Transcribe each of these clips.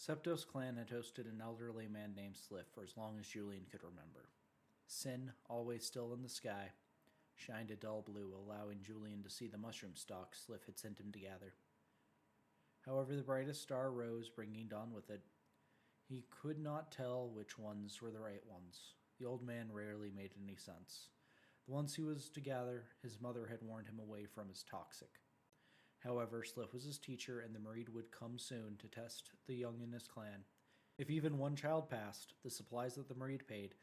Septos clan had hosted an elderly man named Sliph for as long as Julian could remember. Sin, always still in the sky, shined a dull blue, allowing Julian to see the mushroom stalks Sliph had sent him to gather. However, the brightest star rose, bringing dawn with it. He could not tell which ones were the right ones. The old man rarely made any sense. The ones he was to gather, his mother had warned him away from as toxic. However, Sliph was his teacher, and the Mareed would come soon to test the young in his clan. If even one child passed, the supplies that the Mareed paid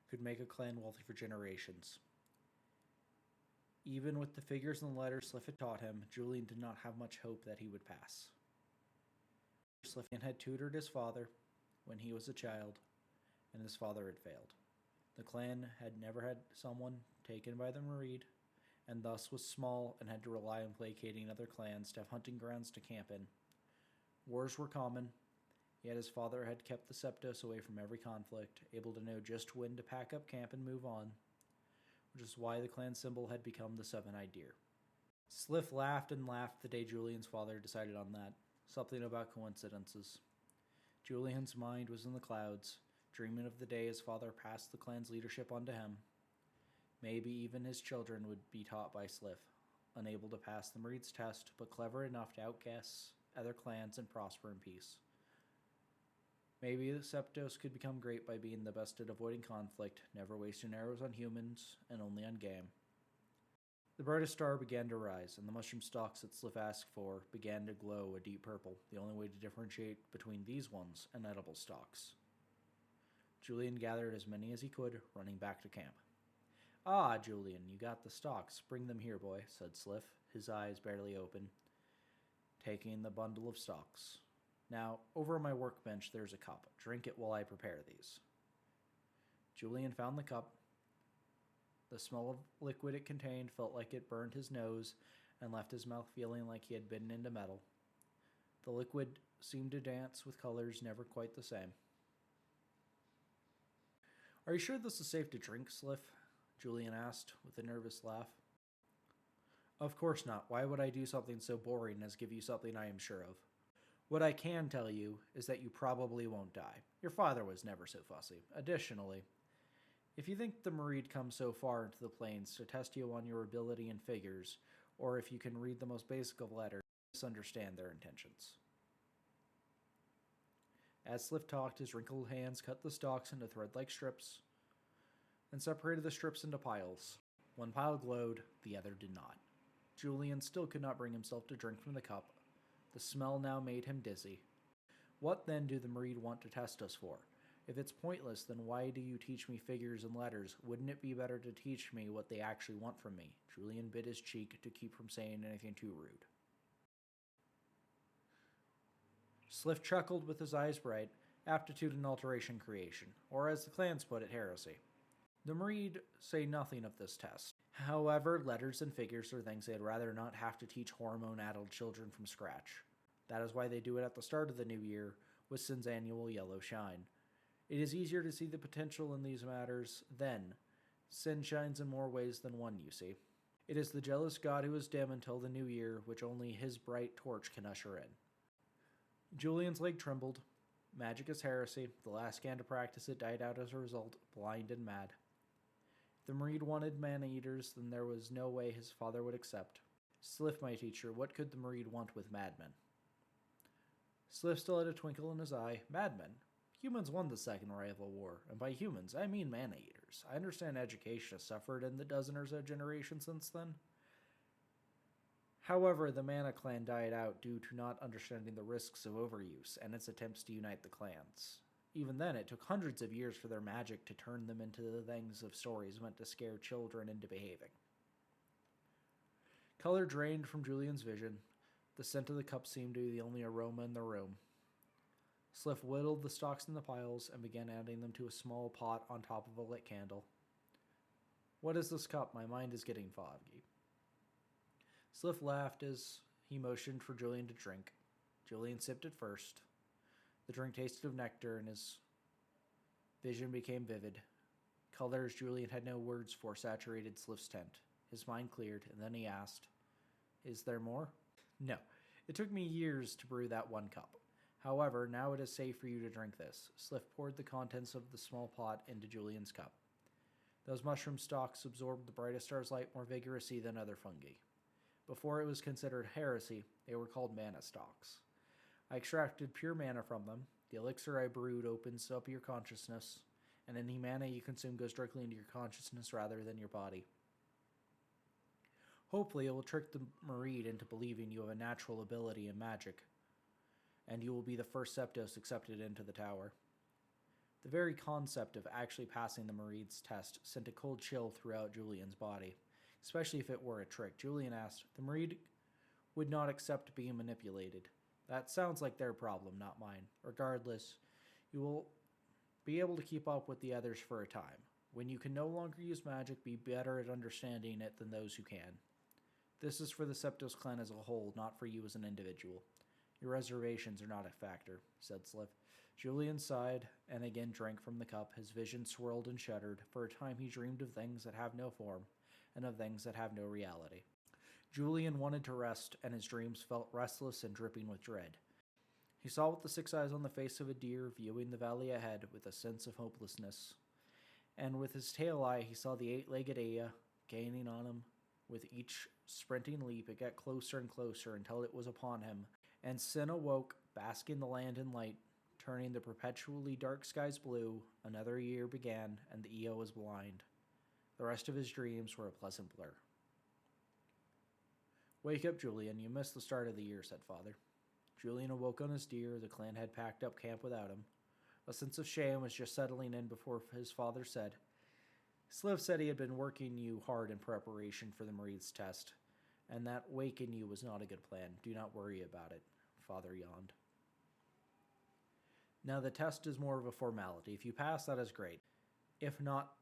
could make a clan wealthy for generations. Even with the figures and letters Sliph had taught him, Julian did not have much hope that he would pass. Sliph had tutored his father when he was a child, and his father had failed. The clan had never had someone taken by the Mareed, and thus was small and had to rely on placating other clans to have hunting grounds to camp in. Wars were common, yet his father had kept the Septos away from every conflict, able to know just when to pack up camp and move on, which is why the clan symbol had become the seven-eyed deer. Sliph laughed and laughed the day Julian's father decided on that. Something about coincidences. Julian's mind was in the clouds, dreaming of the day his father passed the clan's leadership on to him. Maybe even his children would be taught by Sliph, unable to pass the Mareed's test, but clever enough to outguess other clans and prosper in peace. Maybe the Septos could become great by being the best at avoiding conflict, never wasting arrows on humans, and only on game. The brightest star began to rise, and the mushroom stalks that Sliph asked for began to glow a deep purple, the only way to differentiate between these ones and edible stalks. Julian gathered as many as he could, running back to camp. "Ah, Julian, you got the stalks. Bring them here, boy," said Sliph, his eyes barely open, taking the bundle of stalks. "Now, over on my workbench there's a cup. Drink it while I prepare these." Julian found the cup. The smell of liquid it contained felt like it burned his nose and left his mouth feeling like he had bitten into metal. The liquid seemed to dance with colors never quite the same. "Are you sure this is safe to drink, Sliph?" Julian asked, with a nervous laugh. "Of course not. Why would I do something so boring as give you something I am sure of? What I can tell you is that you probably won't die. Your father was never so fussy. Additionally, if you think the Mareed come so far into the plains to test you on your ability in figures, or if you can read the most basic of letters, you misunderstand their intentions." As Sliph talked, his wrinkled hands cut the stalks into thread-like strips and separated the strips into piles. One pile glowed, the other did not. Julian still could not bring himself to drink from the cup. The smell now made him dizzy. What then do the Mareed want to test us for? If it's pointless, then why do you teach me figures and letters? Wouldn't it be better to teach me what they actually want from me? Julian bit his cheek to keep from saying anything too rude. Sliph chuckled with his eyes bright. Aptitude and alteration creation, or as the clans put it, heresy. The Mareed say nothing of this test. However, letters and figures are things they'd rather not have to teach hormone-addled children from scratch. That is why they do it at the start of the new year, with Sin's annual yellow shine. It is easier to see the potential in these matters then. Sin shines in more ways than one, you see. It is the jealous god who is dim until the new year, which only his bright torch can usher in. Julian's leg trembled. Magic is heresy. The last scan to practice it died out as a result, blind and mad. If the Mareed wanted man-eaters, then there was no way his father would accept. Sliph, my teacher, what could the Mareed want with madmen? Sliph still had a twinkle in his eye. Madmen? Humans won the Second Rival War, and by humans, I mean man-eaters. I understand education has suffered in the dozen or so generations since then. However, the Mana clan died out due to not understanding the risks of overuse and its attempts to unite the clans. Even then, it took hundreds of years for their magic to turn them into the things of stories meant to scare children into behaving. Color drained from Julian's vision. The scent of the cup seemed to be the only aroma in the room. Sliph whittled the stalks in the piles and began adding them to a small pot on top of a lit candle. "What is this cup? My mind is getting foggy." Sliph laughed as he motioned for Julian to drink. Julian sipped it first. The drink tasted of nectar, and his vision became vivid. Colors Julian had no words for saturated Sliph's tent. His mind cleared, and then he asked, "Is there more?" "No. It took me years to brew that one cup. However, now it is safe for you to drink this. Sliph poured the contents of the small pot into Julian's cup. Those mushroom stalks absorbed the brightest star's light more vigorously than other fungi. Before it was considered heresy, they were called mana stalks. I extracted pure mana from them. The elixir I brewed opens up your consciousness, and any mana you consume goes directly into your consciousness rather than your body. Hopefully, it will trick the Marid into believing you have a natural ability in magic, and you will be the first Septos accepted into the tower. The very concept of actually passing the Marid's test sent a cold chill throughout Julian's body, especially if it were a trick. Julian asked, "The Marid would not accept being manipulated. That sounds like their problem, not mine. Regardless, you will be able to keep up with the others for a time. When you can no longer use magic, be better at understanding it than those who can. This is for the Septos clan as a whole, not for you as an individual. Your reservations are not a factor," said Sliph. Julian sighed and again drank from the cup. His vision swirled and shuddered. For a time he dreamed of things that have no form, and of things that have no reality. Julian wanted to rest, and his dreams felt restless and dripping with dread. He saw with the 6 eyes on the face of a deer viewing the valley ahead with a sense of hopelessness. And with his tail eye, he saw the 8-legged Aya gaining on him. With each sprinting leap, it got closer and closer until it was upon him, and Sin awoke, basking the land in light, turning the perpetually dark skies blue. Another year began, and the Eo was blind. The rest of his dreams were a pleasant blur. "Wake up, Julian. You missed the start of the year," said Father. Julian awoke on his deer. The clan had packed up camp without him. A sense of shame was just settling in before his father said, "Sliph said he had been working you hard in preparation for the Marid's test, and that waking you was not a good plan. Do not worry about it." Father yawned. "Now the test is more of a formality. If you pass, that is great. If not,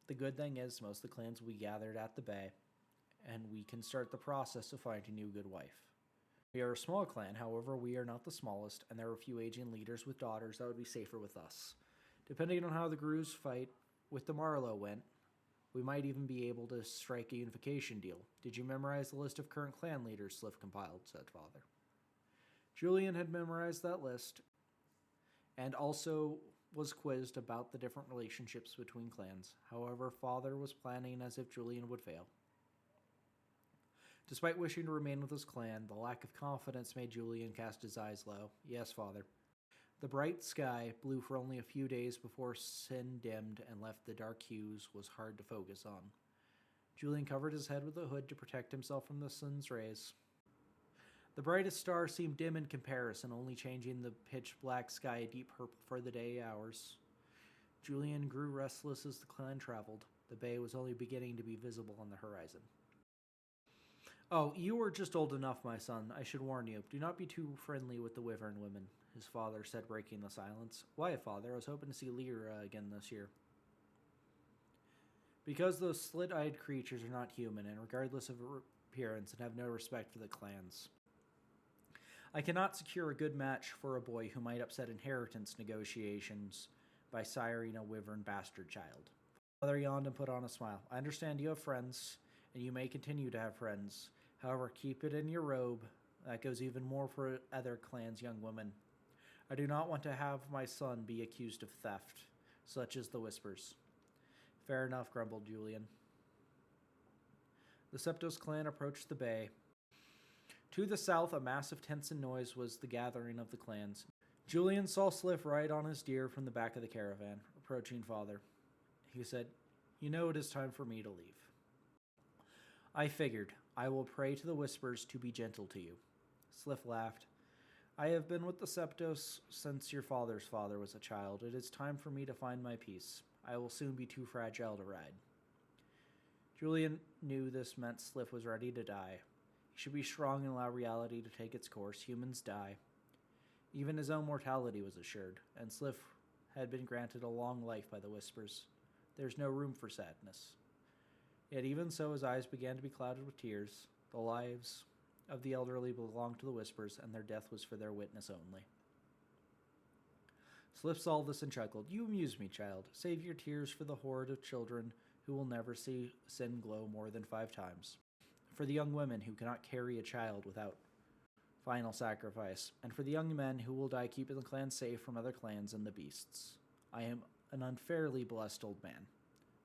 the good thing is most of the clans will be gathered at the bay, and we can start the process of finding you a good wife. We are a small clan, however, we are not the smallest, and there are a few aging leaders with daughters that would be safer with us. Depending on how the Grus fight with the Marlow went, we might even be able to strike a unification deal. Did you memorize the list of current clan leaders Sliph compiled?" said Father. Julian had memorized that list, and also was quizzed about the different relationships between clans. However, Father was planning as if Julian would fail. Despite wishing to remain with his clan, the lack of confidence made Julian cast his eyes low. "Yes, Father." The bright sky, blue for only a few days before sin dimmed and left the dark hues, was hard to focus on. Julian covered his head with a hood to protect himself from the sun's rays. The brightest star seemed dim in comparison, only changing the pitch-black sky a deep purple for the day hours. Julian grew restless as the clan traveled. The bay was only beginning to be visible on the horizon. "Oh, you are just old enough, my son. I should warn you. Do not be too friendly with the Wyvern women," his father said, breaking the silence. "Why, Father? I was hoping to see Lyra again this year." "Because those slit-eyed creatures are not human, and regardless of appearance, and have no respect for the clans. I cannot secure a good match for a boy who might upset inheritance negotiations by siring a Wyvern bastard child." Father yawned and put on a smile. "I understand you have friends, and you may continue to have friends. However, keep it in your robe. That goes even more for other clans' young women. I do not want to have my son be accused of theft, such as the Whispers." "Fair enough," grumbled Julian. The Septos clan approached the bay. To the south, a massive tense and noise was the gathering of the clans. Julian saw Sliph ride on his deer from the back of the caravan, approaching Father. He said, "You know it is time for me to leave." "I figured. I will pray to the Whispers to be gentle to you." Sliph laughed. "I have been with the Septos since your father's father was a child. It is time for me to find my peace. I will soon be too fragile to ride." Julian knew this meant Sliph was ready to die. He should be strong and allow reality to take its course. Humans die. Even his own mortality was assured, and Sliph had been granted a long life by the Whispers. There's no room for sadness. Yet even so, his eyes began to be clouded with tears. The lives of the elderly belonged to the Whispers, and their death was for their witness only. Sliph saw this and chuckled. "You amuse me, child. Save your tears for the horde of children who will never see sin glow more than 5 times. For the young women who cannot carry a child without final sacrifice, and for the young men who will die keeping the clan safe from other clans and the beasts. I am an unfairly blessed old man.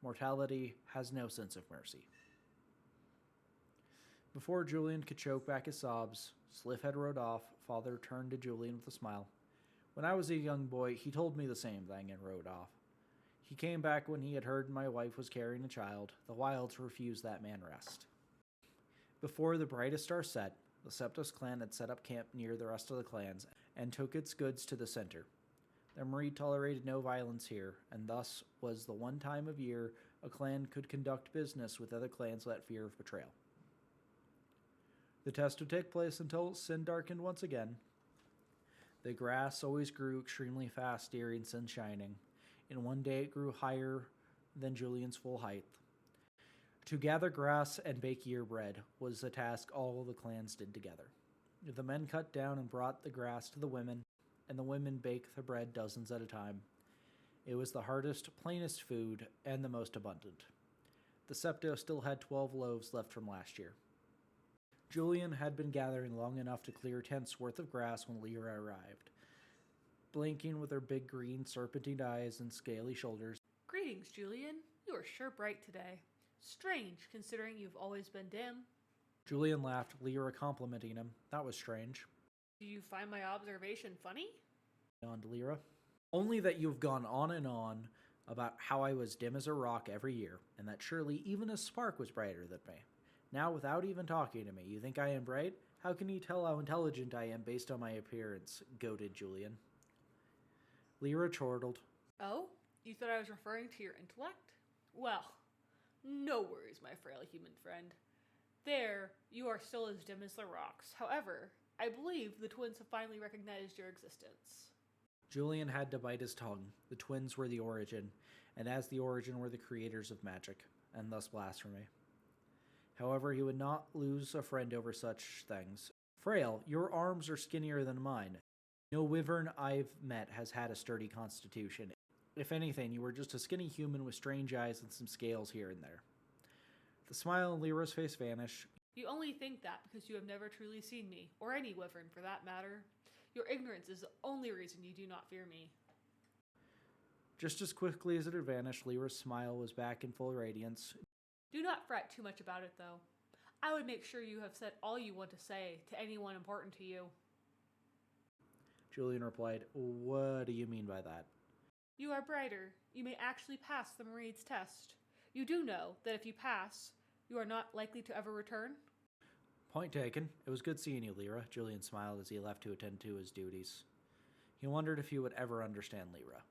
Mortality has no sense of mercy. Before Julian could choke back his sobs, Sliph had rode off. Father turned to Julian with a smile. When I was a young boy, he told me the same thing and rode off. He came back when he had heard my wife was carrying a child. The wilds refused that man rest. Before the brightest star set, the Septos clan had set up camp near the rest of the clans and took its goods to the center. The Marie tolerated no violence here, and thus was the one time of year a clan could conduct business with other clans without fear of betrayal. The test would take place until sin darkened once again. The grass always grew extremely fast during sun shining. In one day it grew higher than Julian's full height. To gather grass and bake year bread was a task all the clans did together. The men cut down and brought the grass to the women, and the women baked the bread dozens at a time. It was the hardest, plainest food, and the most abundant. The Septo still had 12 loaves left from last year. Julian had been gathering long enough to clear 10's worth of grass when Lyra arrived. Blinking with her big green serpentine eyes and scaly shoulders. Greetings, Julian. You are sure bright today. Strange, considering you've always been dim. Julian laughed, Lyra complimenting him. That was strange. Do you find my observation funny? Yawned Lyra. Only that you've gone on and on about how I was dim as a rock every year, and that surely even a spark was brighter than me. Now, without even talking to me, you think I am bright? How can you tell how intelligent I am based on my appearance? Goaded Julian. Lyra chortled. Oh? You thought I was referring to your intellect? Well, no worries, my frail human friend. There, you are still as dim as the rocks. However, I believe the twins have finally recognized your existence. Julian had to bite his tongue. The twins were the origin, and as the origin were the creators of magic, and thus blasphemy. However, he would not lose a friend over such things. Frail, your arms are skinnier than mine. No wyvern I've met has had a sturdy constitution. If anything, you were just a skinny human with strange eyes and some scales here and there. The smile on Lyra's face vanished. You only think that because you have never truly seen me, or any wyvern for that matter. Your ignorance is the only reason you do not fear me. Just as quickly as it had vanished, Lyra's smile was back in full radiance. Do not fret too much about it, though. I would make sure you have said all you want to say to anyone important to you. Julian replied, What do you mean by that? You are brighter. You may actually pass the Marine's test. You do know that if you pass, you are not likely to ever return? Point taken. It was good seeing you, Lyra. Julian smiled as he left to attend to his duties. He wondered if he would ever understand Lyra.